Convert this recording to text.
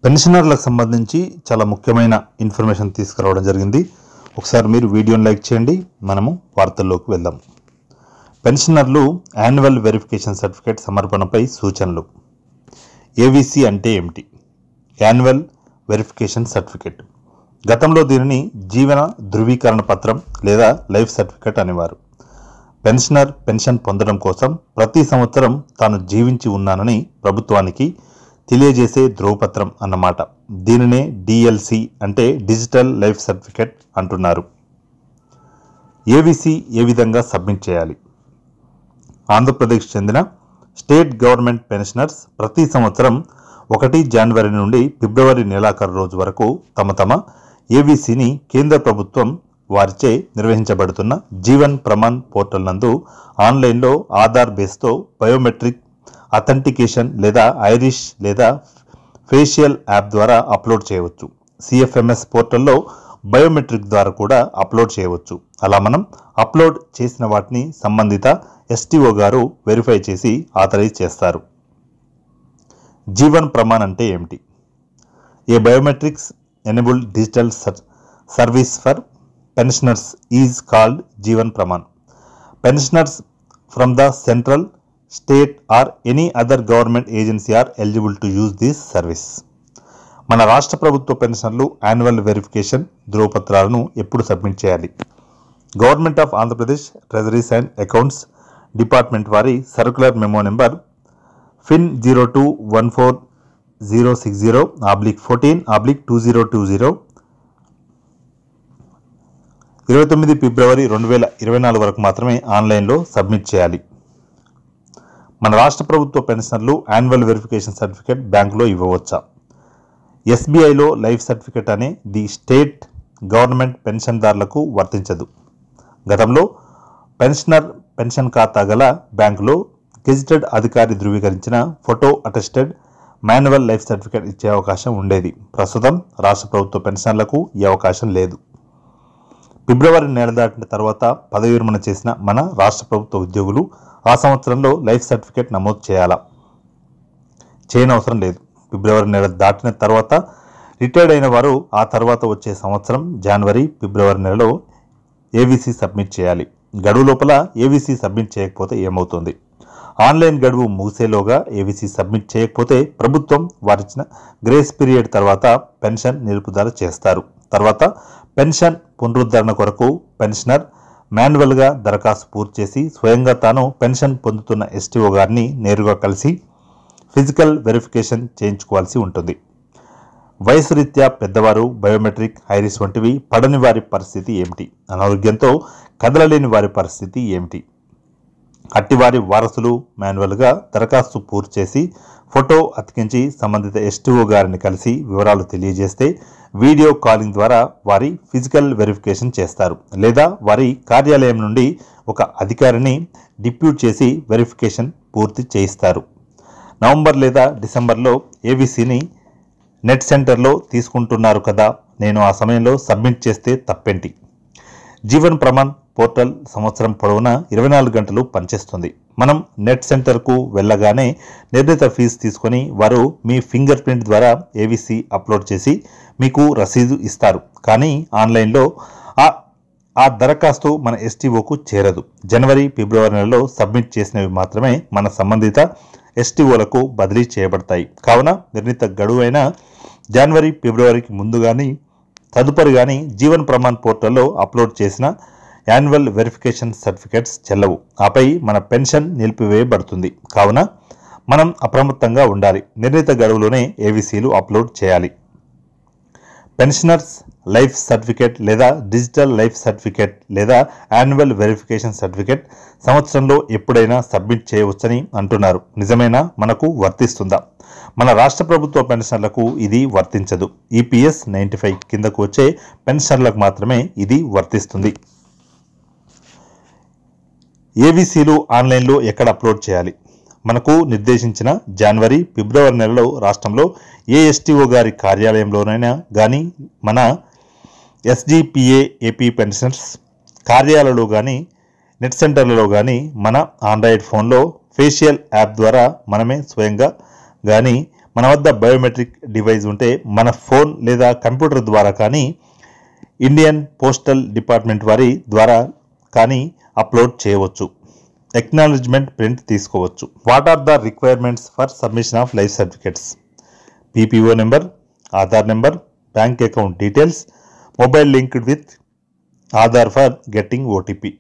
పెన్షనర్లకు సంబంధించి చాలా ముఖ్యమైన ఇన్ఫర్మేషన్ తీసుకురావడం జరిగింది. ఒకసారి మీరు వీడియోని లైక్ చేయండి. మనము వార్తల్లోకి వెళ్దాం. పెన్షనర్లు యాన్యువల్ వెరిఫికేషన్ సర్టిఫికేట్ సమర్పణపై సూచనలు. ఏవీసీ అంటే ఏమిటి? Annual verification certificate. గతంలో దీనిని జీవన ధృవీకరణ పత్రం లేదా లైఫ్ సర్టిఫికేట్ అనేవారు. పెన్షనర్ పెన్షన్ పొందడం కోసం ప్రతి సంవత్సరం తాను జీవించి ఉన్నానని ప్రభుత్వానికి తెలియజేసే ధ్రువపత్రం అన్నమాట. దీనినే డిఎల్సి అంటే డిజిటల్ లైఫ్ సర్టిఫికేట్ అంటున్నారు. ఏవీసీ ఏ విధంగా సబ్మిట్ చేయాలి? ఆంధ్రప్రదేశ్ చెందిన స్టేట్ గవర్నమెంట్ పెన్షనర్స్ ప్రతి సంవత్సరం 1 జనవరి నుండి ఫిబ్రవరి నెలాఖరు రోజు వరకు తమ ఏవీసీని కేంద్ర ప్రభుత్వం వారిచే నిర్వహించబడుతున్న జీవన్ ప్రమాణ్ పోర్టల్ నందు ఆన్లైన్లో ఆధార్ బేస్తో బయోమెట్రిక్ అథెంటికేషన్ లేదా ఐరిష్ లేదా ఫేషియల్ యాప్ ద్వారా అప్లోడ్ చేయవచ్చు. సిఎఫ్ఎంఎస్ పోర్టల్లో బయోమెట్రిక్ ద్వారా కూడా అప్లోడ్ చేయవచ్చు. అలా మనం అప్లోడ్ చేసిన వాటిని సంబంధిత ఎస్టీఓ గారు వెరిఫై చేసి ఆథరైజ్ చేస్తారు. జీవన్ ప్రమాణ్ అంటే ఏమిటి? A biometrics enabled digital service for pensioners is called Jeevan Pramaan. Pensioners from the central, state or any other government agency are eligible to use this service. మన రాష్ట్ర ప్రభుత్వ పెన్షన్లు యాన్యువల్ వెరిఫికేషన్ ధ్రువపత్రాలను ఎప్పుడు సబ్మిట్ చేయాలి? Government of Andhra Pradesh treasuries and accounts department వారి circular memo number FIN 0214/060/14/2020 29 ఫిబ్రవరి 2024 వరకు మాత్రమే ఆన్లైన్లో సబ్మిట్ చేయాలి. మన రాష్ట్ర ప్రభుత్వ పెన్షనర్లు యాన్యువల్ వెరిఫికేషన్ సర్టిఫికేట్ బ్యాంకులో ఇవ్వవచ్చా? ఎస్బీఐలో లైఫ్ సర్టిఫికేట్ అనే ది స్టేట్ గవర్నమెంట్ పెన్షన్దారులకు వర్తించదు. గతంలో పెన్షనర్ పెన్షన్ ఖాతా గల బ్యాంకులో గెజిటెడ్ అధికారి ధృవీకరించిన photo attested manual life certificate ఇచ్చే అవకాశం ఉండేది. ప్రస్తుతం రాష్ట్ర ప్రభుత్వ పెన్షన్లకు ఈ అవకాశం లేదు. ఫిబ్రవరి నెల దాటిన తర్వాత పదవి విరమణ చేసిన మన రాష్ట్ర ప్రభుత్వ ఉద్యోగులు ఆ సంవత్సరంలో లైఫ్ సర్టిఫికేట్ నమోదు చేయాలా? చేయనవసరం లేదు. ఫిబ్రవరి నెల దాటిన తర్వాత రిటైర్డ్ అయిన వారు ఆ తర్వాత వచ్చే సంవత్సరం జనవరి, ఫిబ్రవరి నెలలో ఏవీసీ సబ్మిట్ చేయాలి. గడువు లోపల ఏవీసీ సబ్మిట్ చేయకపోతే ఏమవుతుంది? ఆన్లైన్ గడువు ముగిసేలోగా ఏవీసీ సబ్మిట్ చేయకపోతే ప్రభుత్వం వారిచ్చిన గ్రేస్ పీరియడ్ తర్వాత పెన్షన్ నిలుపుదల చేస్తారు. తర్వాత పెన్షన్ పునరుద్ధరణ కొరకు పెన్షనర్ మాన్యువల్గా దరఖాస్తు పూర్తి చేసి స్వయంగా తాను పెన్షన్ పొందుతున్న ఎస్టీఓ గారిని నేరుగా కలిసి ఫిజికల్ వెరిఫికేషన్ చేయించుకోవాల్సి ఉంటుంది. వయసు రీత్యా పెద్దవారు, బయోమెట్రిక్, ఐరిస్ వంటివి పడని వారి పరిస్థితి ఏమిటి? అనారోగ్యంతో కదలలేని వారి పరిస్థితి ఏమిటి? అట్టివారి వారసులు మాన్యువల్గా దరఖాస్తు పూర్తి చేసి ఫోటో అతికించి సంబంధిత ఎస్టీఓ గారిని కలిసి వివరాలు తెలియజేస్తే వీడియో కాలింగ్ ద్వారా వారి ఫిజికల్ వెరిఫికేషన్ చేస్తారు. లేదా వారి కార్యాలయం నుండి ఒక అధికారిని డిప్యూట్ చేసి వెరిఫికేషన్ పూర్తి చేయిస్తారు. నవంబర్ లేదా డిసెంబర్లో ఏవీసీని నెట్ సెంటర్లో తీసుకుంటున్నారు కదా, నేను ఆ సమయంలో సబ్మిట్ చేస్తే తప్పేంటి? జీవన్ ప్రమాణ్ పోర్టల్ సంవత్సరం పొడవునా 24 గంటలు పనిచేస్తుంది. మనం నెట్ సెంటర్కు వెళ్ళగానే నిర్ణీత ఫీజు తీసుకొని వారు మీ ఫింగర్ ప్రింట్ ద్వారా ఏవీసీ అప్లోడ్ చేసి మీకు రసీదు ఇస్తారు. కానీ ఆన్లైన్లో ఆ దరఖాస్తు మన ఎస్టీఓకు చేరదు. జనవరి, ఫిబ్రవరి నెలలో సబ్మిట్ చేసినవి మాత్రమే మన సంబంధిత ఎస్టీఓలకు బదిలీ చేయబడతాయి. కావున నిర్ణీత గడువైన జనవరి, ఫిబ్రవరికి ముందు కానీ తదుపరి కానీ జీవన్ ప్రమాణ్ పోర్టల్లో అప్లోడ్ చేసిన యాన్యువల్ వెరిఫికేషన్ సర్టిఫికేట్స్ చెల్లవు. ఆపై మన పెన్షన్ నిలిపివేయబడుతుంది. కావున మనం అప్రమత్తంగా ఉండాలి. నిర్ణీత గడువులోనే ఏవీసీలు అప్లోడ్ చేయాలి. పెన్షనర్స్ లైఫ్ సర్టిఫికేట్ లేదా డిజిటల్ లైఫ్ సర్టిఫికేట్ లేదా యాన్యువల్ వెరిఫికేషన్ సర్టిఫికేట్ సంవత్సరంలో ఎప్పుడైనా సబ్మిట్ చేయవచ్చని అంటున్నారు. నిజమేనా? మనకు వర్తిస్తుందా? మన రాష్ట్ర ప్రభుత్వ పెన్షన్లకు ఇది వర్తించదు. ఈపీఎస్ 95 కిందకు వచ్చే పెన్షన్లకు మాత్రమే ఇది వర్తిస్తుంది. ఏవీసీలు ఆన్లైన్లో ఎక్కడ అప్లోడ్ చేయాలి? మనకు నిర్దేశించిన జనవరి, ఫిబ్రవరి నెలలో రాష్ట్రంలో ఏ ఎస్టీఓ గారి కార్యాలయంలోనైనా కానీ మన ఎస్జీపీఏ ఏపీ పెన్షనర్స్ కార్యాలయంలో కానీ నెట్ సెంటర్లలో కానీ మన ఆండ్రాయిడ్ ఫోన్లో ఫేషియల్ యాప్ ద్వారా మనమే స్వయంగా కానీ మన వద్ద బయోమెట్రిక్ డివైస్ ఉంటే మన ఫోన్ లేదా కంప్యూటర్ ద్వారా కానీ ఇండియన్ పోస్టల్ డిపార్ట్మెంట్ వారి ద్వారా కానీ అప్లోడ్ చేయవచ్చు. ఎక్నాలజ్మెంట్ ప్రింట్ తీసుకోవచ్చు. What are the requirements for submission of life certificates? PPO number, Aadhaar number, bank account details, mobile linked with Aadhaar for getting OTP.